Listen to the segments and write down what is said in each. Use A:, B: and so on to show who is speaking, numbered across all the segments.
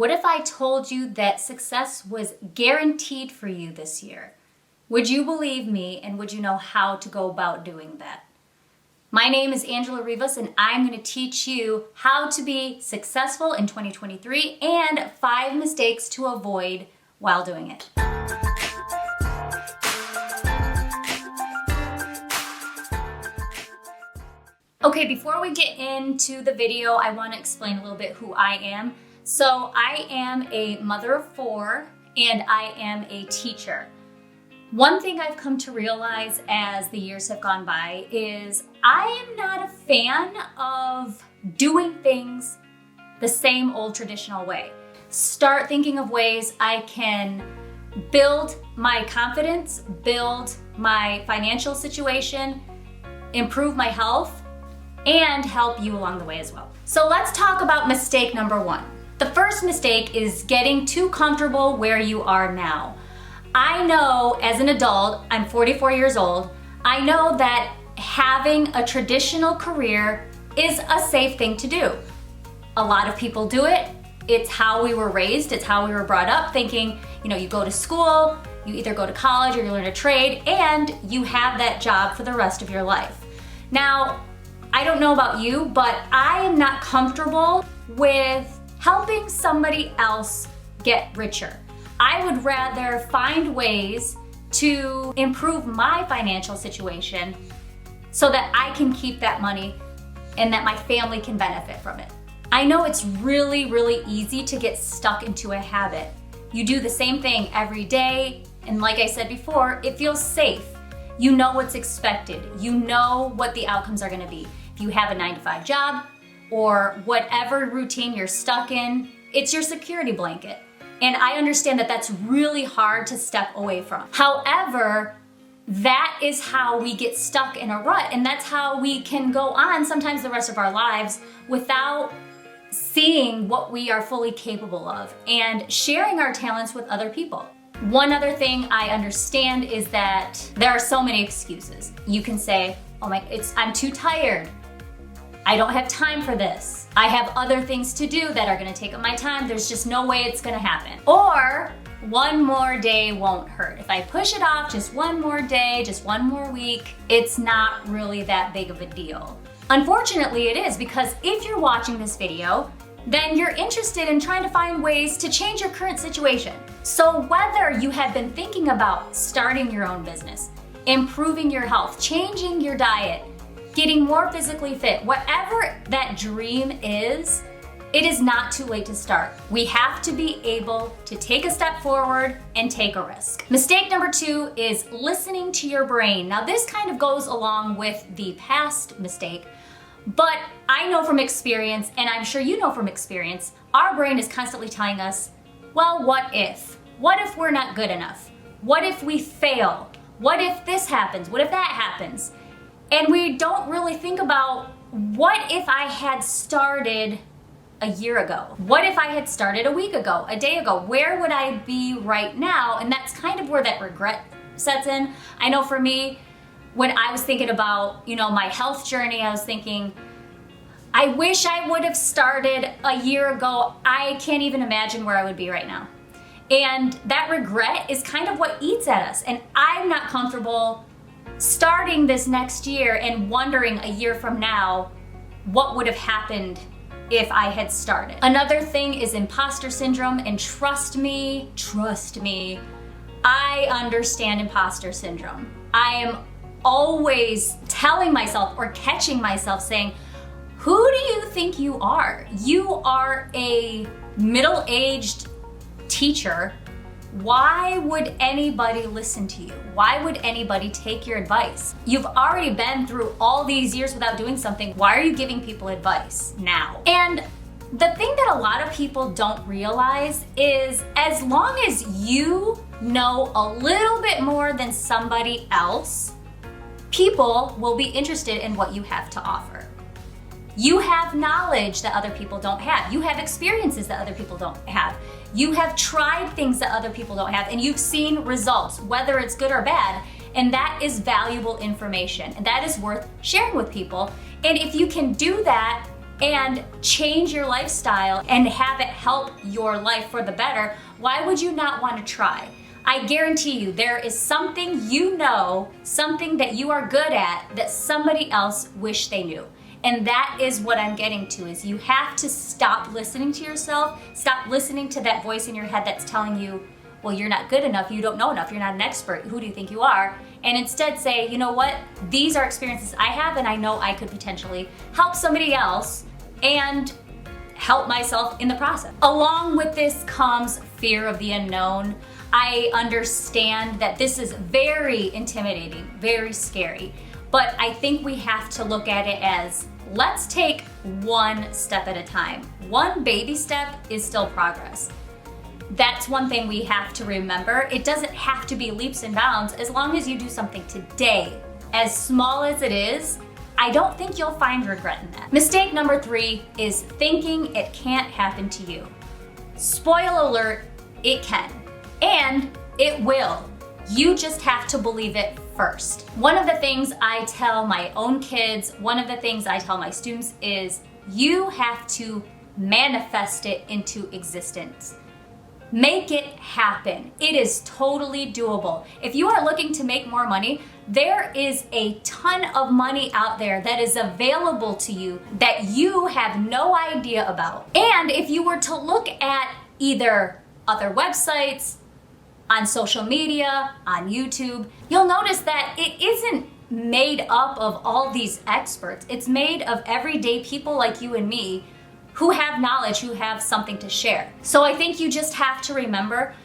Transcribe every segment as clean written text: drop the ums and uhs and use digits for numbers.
A: What if I told you that success was guaranteed for you this year? Would you believe me, and would you know how to go about doing that? My name is Angela Rivas, and I'm going to teach you how to be successful in 2023 and 5 mistakes to avoid while doing it. Okay, before we get into the video, I want to explain a little bit who I am. So I am a mother of 4 and I am a teacher. One thing I've come to realize as the years have gone by is I am not a fan of doing things the same old traditional way. Start thinking of ways I can build my confidence, build my financial situation, improve my health, and help you along the way as well. So let's talk about mistake number 1. The first mistake is getting too comfortable where you are now. I know as an adult, I'm 44 years old, I know that having a traditional career is a safe thing to do. A lot of people do it. It's how we were raised, it's how we were brought up, thinking, you go to school, you either go to college or you learn a trade, and you have that job for the rest of your life. Now, I don't know about you, but I am not comfortable with helping somebody else get richer. I would rather find ways to improve my financial situation so that I can keep that money and that my family can benefit from it. I know it's really, really easy to get stuck into a habit. You do the same thing every day, and like I said before, it feels safe. You know what's expected. You know what the outcomes are gonna be. If you have a 9-to-5 job or whatever routine you're stuck in, it's your security blanket. And I understand that that's really hard to step away from. However, that is how we get stuck in a rut, and that's how we can go on sometimes the rest of our lives without seeing what we are fully capable of and sharing our talents with other people. One other thing I understand is that there are so many excuses. You can say, I'm too tired. I don't have time for this. I have other things to do that are gonna take up my time. There's just no way it's gonna happen. Or, one more day won't hurt. If I push it off just one more day, just one more week, it's not really that big of a deal. Unfortunately, it is, because if you're watching this video, then you're interested in trying to find ways to change your current situation. So whether you have been thinking about starting your own business, improving your health, changing your diet, getting more physically fit, whatever that dream is, it is not too late to start. We have to be able to take a step forward and take a risk. Mistake number 2 is listening to your brain. Now this kind of goes along with the past mistake, but I know from experience, and I'm sure you know from experience, our brain is constantly telling us, well, what if? What if we're not good enough? What if we fail? What if this happens? What if that happens? And we don't really think about, what if I had started a year ago? What if I had started a week ago, a day ago? Where would I be right now? And that's kind of where that regret sets in. I know for me, when I was thinking about, my health journey, I was thinking, I wish I would have started a year ago. I can't even imagine where I would be right now. And that regret is kind of what eats at us. And I'm not comfortable starting this next year and wondering a year from now, what would have happened if I had started. Another thing is imposter syndrome, and trust me, I understand imposter syndrome. I am always telling myself or catching myself saying, who do you think you are? You are a middle-aged teacher. Why would anybody listen to you? Why would anybody take your advice? You've already been through all these years without doing something. Why are you giving people advice now? And the thing that a lot of people don't realize is, as long as you know a little bit more than somebody else, people will be interested in what you have to offer. You have knowledge that other people don't have. You have experiences that other people don't have. You have tried things that other people don't have, and you've seen results, whether it's good or bad, and that is valuable information, and that is worth sharing with people. And if you can do that and change your lifestyle and have it help your life for the better, why would you not want to try? I guarantee you there is something you know, something that you are good at that somebody else wish they knew. And that is what I'm getting to, is you have to stop listening to yourself, stop listening to that voice in your head that's telling you, well, you're not good enough, you don't know enough, you're not an expert, who do you think you are? And instead say, you know what, these are experiences I have and I know I could potentially help somebody else and help myself in the process. Along with this comes fear of the unknown. I understand that this is very intimidating, very scary, but I think we have to look at it as, let's take one step at a time. One baby step is still progress. That's one thing we have to remember. It doesn't have to be leaps and bounds. As long as you do something today, as small as it is, I don't think you'll find regret in that. Mistake number 3 is thinking it can't happen to you. Spoiler alert, it can. And it will. You just have to believe it first. One of the things I tell my own kids, one of the things I tell my students is you have to manifest it into existence. Make it happen. It is totally doable. If you are looking to make more money, there is a ton of money out there that is available to you that you have no idea about. And if you were to look at either other websites, on social media, on YouTube, you'll notice that it isn't made up of all these experts. It's made of everyday people like you and me who have knowledge, who have something to share. So I think you just have to remember,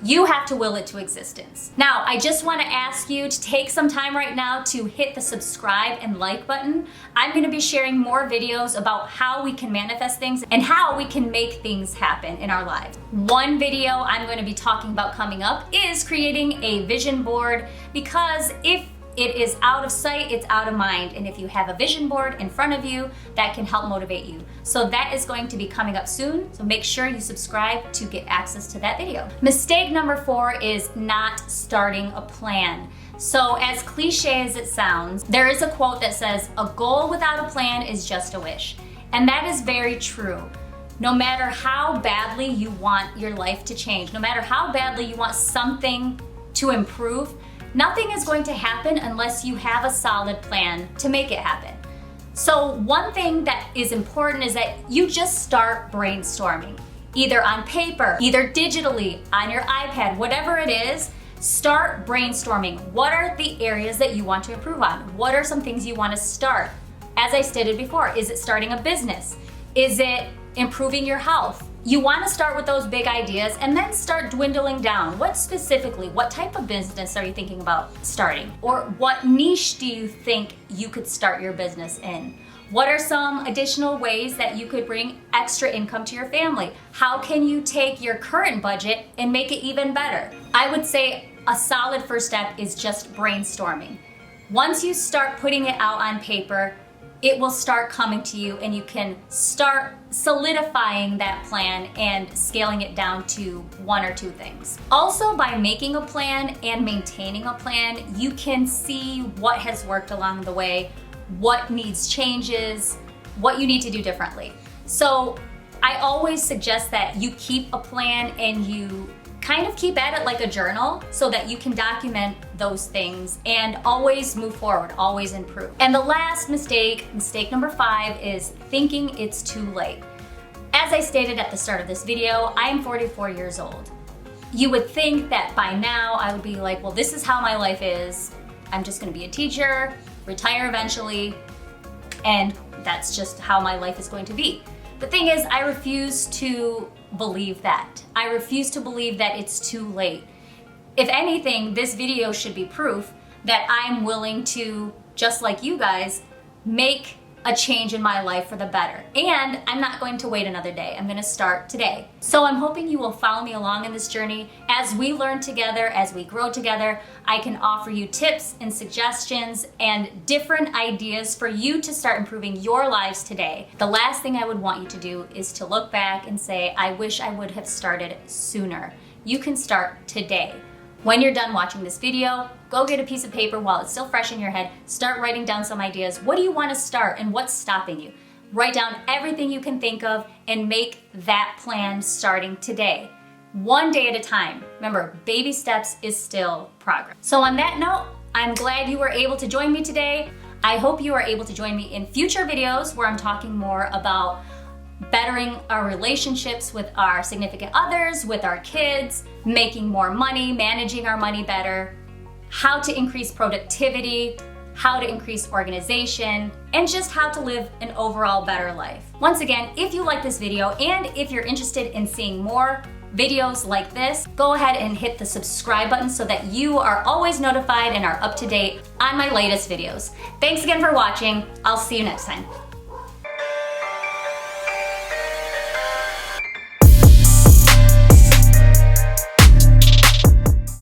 A: you have to will it to existence. Now, I just want to ask you to take some time right now to hit the subscribe and like button. I'm going to be sharing more videos about how we can manifest things and how we can make things happen in our lives. One video I'm going to be talking about coming up is creating a vision board, because if it is out of sight, it's out of mind. And if you have a vision board in front of you, that can help motivate you. So that is going to be coming up soon. So make sure you subscribe to get access to that video. Mistake number 4 is not starting a plan. So as cliche as it sounds, there is a quote that says, a goal without a plan is just a wish. And that is very true. No matter how badly you want your life to change, no matter how badly you want something to improve, nothing is going to happen unless you have a solid plan to make it happen. So one thing that is important is that you just start brainstorming, either on paper, either digitally, on your iPad, whatever it is, start brainstorming. What are the areas that you want to improve on? What are some things you want to start? As I stated before, is it starting a business? Is it improving your health? You want to start with those big ideas and then start dwindling down. What specifically, what type of business are you thinking about starting? Or what niche do you think you could start your business in? What are some additional ways that you could bring extra income to your family? How can you take your current budget and make it even better? I would say a solid first step is just brainstorming. Once you start putting it out on paper, it will start coming to you and you can start solidifying that plan and scaling it down to 1 or 2 things. Also, by making a plan and maintaining a plan, you can see what has worked along the way, what needs changes, what you need to do differently. So I always suggest that you keep a plan and you kind of keep at it like a journal so that you can document those things and always move forward, always improve. And the last mistake, mistake number 5, is thinking it's too late. As I stated at the start of this video, I am 44 years old. You would think that by now I would be like, well, this is how my life is. I'm just gonna be a teacher, retire eventually, and that's just how my life is going to be. The thing is, I refuse to believe that. I refuse to believe that it's too late. If anything, this video should be proof that I'm willing to, just like you guys, make a change in my life for the better. And I'm not going to wait another day. I'm gonna start today. So I'm hoping you will follow me along in this journey. As we learn together, as we grow together, I can offer you tips and suggestions and different ideas for you to start improving your lives today. The last thing I would want you to do is to look back and say, I wish I would have started sooner. You can start today. When you're done watching this video, go get a piece of paper while it's still fresh in your head, start writing down some ideas. What do you want to start and what's stopping you? Write down everything you can think of and make that plan starting today. One day at a time. Remember, baby steps is still progress. So on that note, I'm glad you were able to join me today. I hope you are able to join me in future videos where I'm talking more about bettering our relationships with our significant others, with our kids, making more money, managing our money better, how to increase productivity, how to increase organization, and just how to live an overall better life. Once again, if you like this video and if you're interested in seeing more videos like this, go ahead and hit the subscribe button so that you are always notified and are up to date on my latest videos. Thanks again for watching. I'll see you next time.